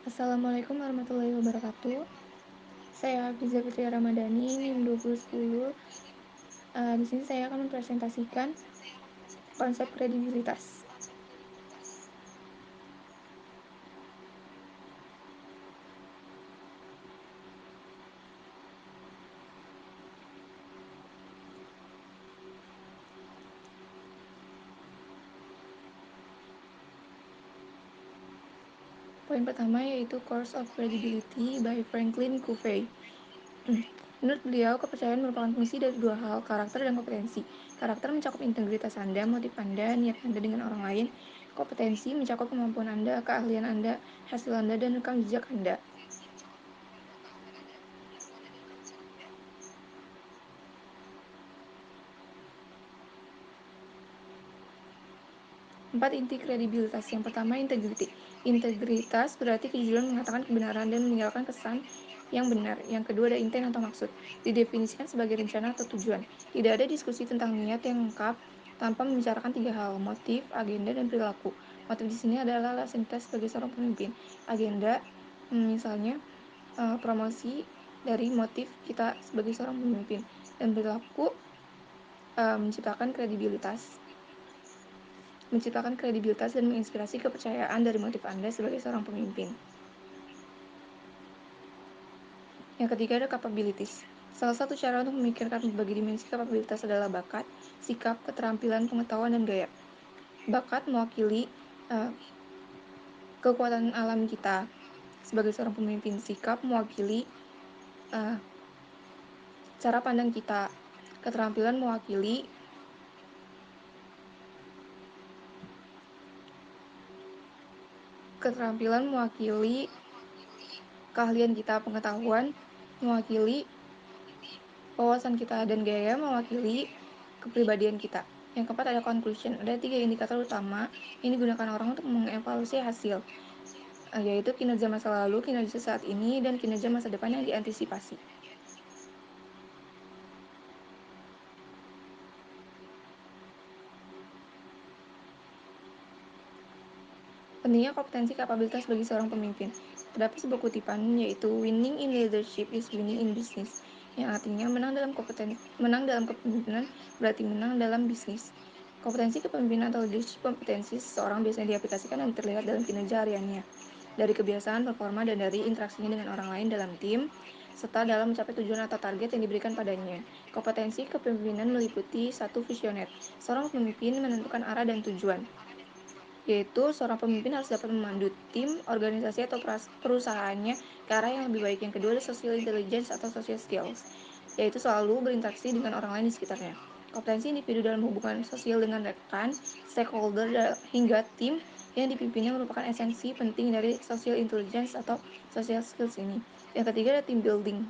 Assalamualaikum warahmatullahi wabarakatuh. Saya Hafizah Fitri Ramadhani, NIM 2010. Di sini saya akan mempresentasikan konsep kredibilitas. Poin pertama yaitu Course of Credibility by Franklin Covey. Menurut beliau, kepercayaan merupakan fungsi dari dua hal, karakter dan kompetensi. Karakter mencakup integritas Anda, motif Anda, niat Anda dengan orang lain. Kompetensi mencakup kemampuan Anda, keahlian Anda, hasil Anda, dan rekam jejak Anda. 4 inti kredibilitas. Yang pertama, integriti. Integritas berarti kejujuran mengatakan kebenaran dan meninggalkan kesan yang benar. Yang kedua ada intent atau maksud. Didefinisikan sebagai rencana atau tujuan. Tidak ada diskusi tentang niat yang lengkap tanpa membicarakan 3 hal, motif, agenda, dan perilaku. Motif di sini adalah alasan kita sebagai seorang pemimpin. Agenda, misalnya promosi dari motif kita sebagai seorang pemimpin. Dan perilaku, menciptakan kredibilitas dan menginspirasi kepercayaan dari motif Anda sebagai seorang pemimpin. Yang ketiga ada capabilities. Salah satu cara untuk memikirkan berbagai dimensi kapabilitas adalah bakat, sikap, keterampilan, pengetahuan, dan gaya. Bakat mewakili kekuatan alam kita sebagai seorang pemimpin. Sikap mewakili cara pandang kita. Keterampilan mewakili keahlian kita. Pengetahuan mewakili wawasan kita, dan gaya mewakili kepribadian kita. Yang keempat ada conclusion. Ada 3 indikator utama yang digunakan orang untuk mengevaluasi hasil, yaitu kinerja masa lalu, kinerja saat ini, dan kinerja masa depan yang diantisipasi. Pentingnya kompetensi kapabilitas bagi seorang pemimpin. Terdapat sebuah kutipan yaitu winning in leadership is winning in business, yang artinya menang dalam kepemimpinan berarti menang dalam bisnis. Kompetensi kepemimpinan atau leadership kompetensi seseorang biasanya diaplikasikan dan terlihat dalam kinerja hariannya, dari kebiasaan, performa, dan dari interaksinya dengan orang lain dalam tim, serta dalam mencapai tujuan atau target yang diberikan padanya. Kompetensi kepemimpinan meliputi 1. Visioner. Seorang pemimpin menentukan arah dan tujuan, yaitu seorang pemimpin harus dapat memandu tim, organisasi, atau perusahaannya ke arah yang lebih baik. Yang kedua ada social intelligence atau social skills, yaitu selalu berinteraksi dengan orang lain di sekitarnya. Kompetensi individu dalam hubungan sosial dengan rekan, stakeholder, hingga tim yang dipimpinnya merupakan esensi penting dari social intelligence atau social skills ini. Yang ketiga ada team building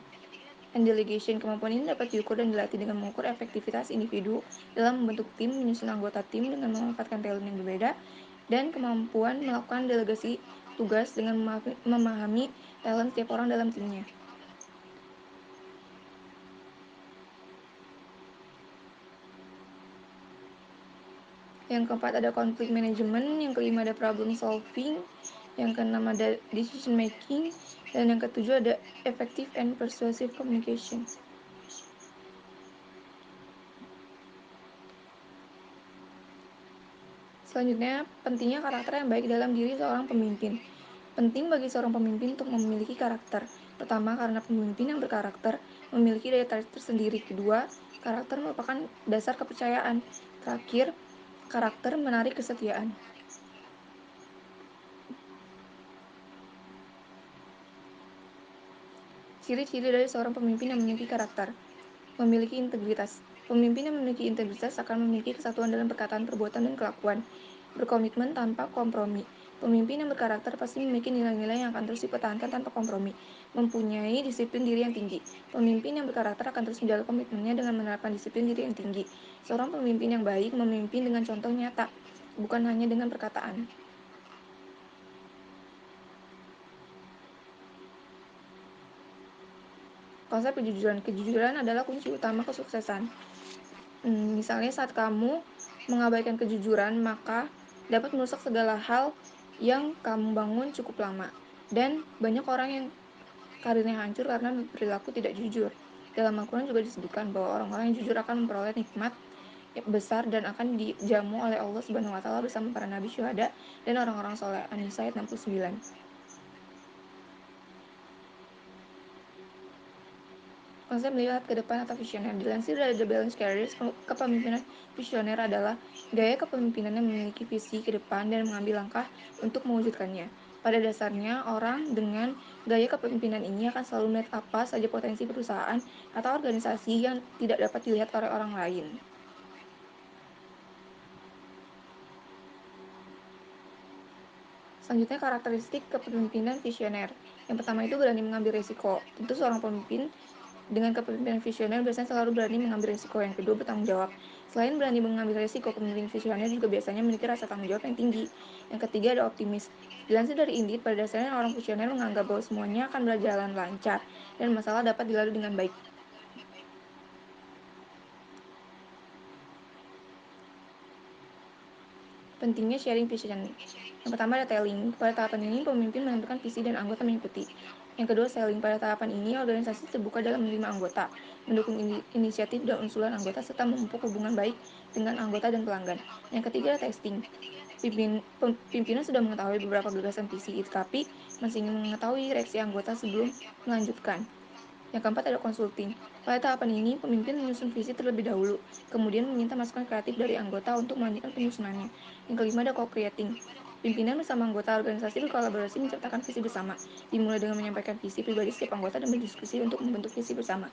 and delegation. Kemampuan ini dapat diukur dan dilatih dengan mengukur efektivitas individu dalam membentuk tim, menyusun anggota tim dengan memanfaatkan talent yang berbeda, dan kemampuan melakukan delegasi tugas dengan memahami talent setiap orang dalam timnya. Yang keempat ada conflict management, yang kelima ada problem solving, yang keenam ada decision making, dan yang ketujuh ada effective and persuasive communication. Selanjutnya, pentingnya karakter yang baik dalam diri seorang pemimpin. Penting bagi seorang pemimpin untuk memiliki karakter. Pertama, karena pemimpin yang berkarakter memiliki daya tarik tersendiri. Kedua, karakter merupakan dasar kepercayaan. Terakhir, karakter menarik kesetiaan. Ciri-ciri dari seorang pemimpin yang memiliki karakter. Memiliki integritas. Pemimpin yang memiliki integritas akan memiliki kesatuan dalam perkataan, perbuatan, dan kelakuan. Berkomitmen tanpa kompromi. Pemimpin yang berkarakter pasti memiliki nilai-nilai yang akan terus dipertahankan tanpa kompromi. Mempunyai disiplin diri yang tinggi. Pemimpin yang berkarakter akan terus menjaga komitmennya dengan menerapkan disiplin diri yang tinggi. Seorang pemimpin yang baik memimpin dengan contoh nyata, bukan hanya dengan perkataan. Konsep kejujuran. Kejujuran adalah kunci utama kesuksesan. Misalnya saat kamu mengabaikan kejujuran, maka dapat merusak segala hal yang kamu bangun cukup lama. Dan banyak orang yang karirnya hancur karena berperilaku tidak jujur. Dalam Al-Quran juga disebutkan bahwa orang-orang yang jujur akan memperoleh nikmat yang besar dan akan dijamu oleh Allah Subhanahu wa taala bersama para nabi, syuhada, dan orang-orang soleh. An-Nisa ayat 69. Konsep melihat ke depan atau visioner. Dilansir dari The Balance Careers, kepemimpinan visioner adalah gaya kepemimpinan yang memiliki visi ke depan dan mengambil langkah untuk mewujudkannya. Pada dasarnya, orang dengan gaya kepemimpinan ini akan selalu melihat apa saja potensi perusahaan atau organisasi yang tidak dapat dilihat oleh orang lain. Selanjutnya, karakteristik kepemimpinan visioner. Yang pertama itu berani mengambil risiko. Tentu seorang pemimpin dengan kepemimpinan visioner biasanya selalu berani mengambil risiko. Yang kedua, bertanggung jawab. Selain berani mengambil risiko, pemimpin visioner juga biasanya memiliki rasa tanggung jawab yang tinggi. Yang ketiga, ada optimis. Dilansir dari Indeed, pada dasarnya orang visioner menganggap bahwa semuanya akan berjalan lancar dan masalah dapat dilalui dengan baik. Pentingnya sharing vision. Yang pertama ada telling. Pada tahapan ini, pemimpin menentukan visi dan anggota mengikuti. Yang kedua, selling. Pada tahapan ini, organisasi terbuka dalam menerima anggota, mendukung inisiatif dan usulan anggota, serta memupuk hubungan baik dengan anggota dan pelanggan. Yang ketiga, testing. Pimpinan sudah mengetahui beberapa gagasan visi, tapi masih ingin mengetahui reaksi anggota sebelum melanjutkan. Yang keempat ada consulting. Pada tahapan ini, pemimpin menyusun visi terlebih dahulu, kemudian meminta masukan kreatif dari anggota untuk melanjutkan penyusunannya. Yang kelima ada co-creating. Pimpinan bersama anggota organisasi berkolaborasi menciptakan visi bersama, dimulai dengan menyampaikan visi pribadi setiap anggota dan berdiskusi untuk membentuk visi bersama.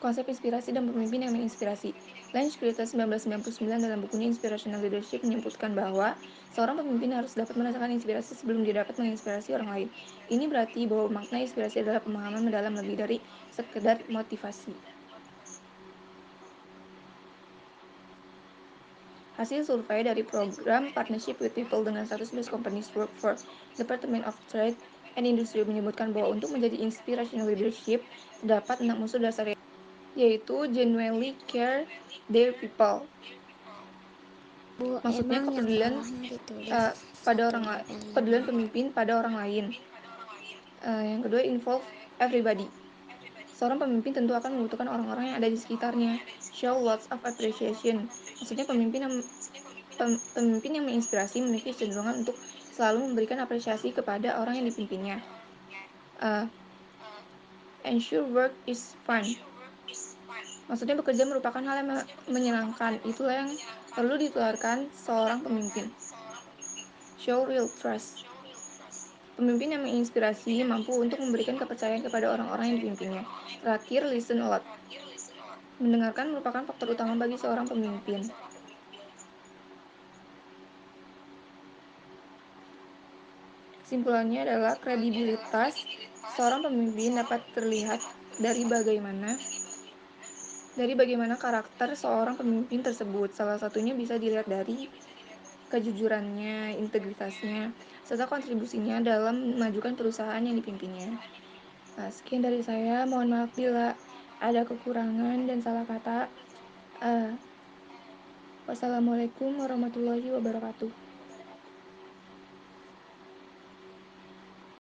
Konsep inspirasi dan pemimpin yang menginspirasi. Lynch Creator 1999 dalam bukunya Inspirational Leadership menyebutkan bahwa seorang pemimpin harus dapat merasakan inspirasi sebelum dia dapat menginspirasi orang lain. Ini berarti bahwa makna inspirasi adalah pemahaman mendalam lebih dari sekedar motivasi. Hasil survei dari program Partnership with People dengan 111 companies work for Department of Trade and Industry menyebutkan bahwa untuk menjadi inspirational leadership terdapat 6 unsur dasar, yaitu genuinely care their people. Bu, Maksudnya emang yang kepedulian bawahnya ditulis pada satu orang lain, sampai kepedulian 5. pemimpin pada orang lain. Yang kedua, involve everybody. Seorang pemimpin tentu akan membutuhkan orang-orang yang ada di sekitarnya. Show lots of appreciation. Maksudnya pemimpin yang menginspirasi memiliki kecenderungan untuk selalu memberikan apresiasi kepada orang yang dipimpinnya. Ensure work is fun. Maksudnya bekerja merupakan hal yang menyenangkan. Itulah yang perlu ditularkan seorang pemimpin. Show real trust. Pemimpin yang menginspirasi mampu untuk memberikan kepercayaan kepada orang-orang yang dipimpinnya. Terakhir, listen a lot. Mendengarkan merupakan faktor utama bagi seorang pemimpin. Kesimpulannya adalah kredibilitas seorang pemimpin dapat terlihat dari bagaimana karakter seorang pemimpin tersebut. Salah satunya bisa dilihat dari kejujurannya, integritasnya, serta kontribusinya dalam memajukan perusahaan yang dipimpinnya. Nah, sekian dari saya. Mohon maaf bila ada kekurangan dan salah kata. Wassalamualaikum warahmatullahi wabarakatuh.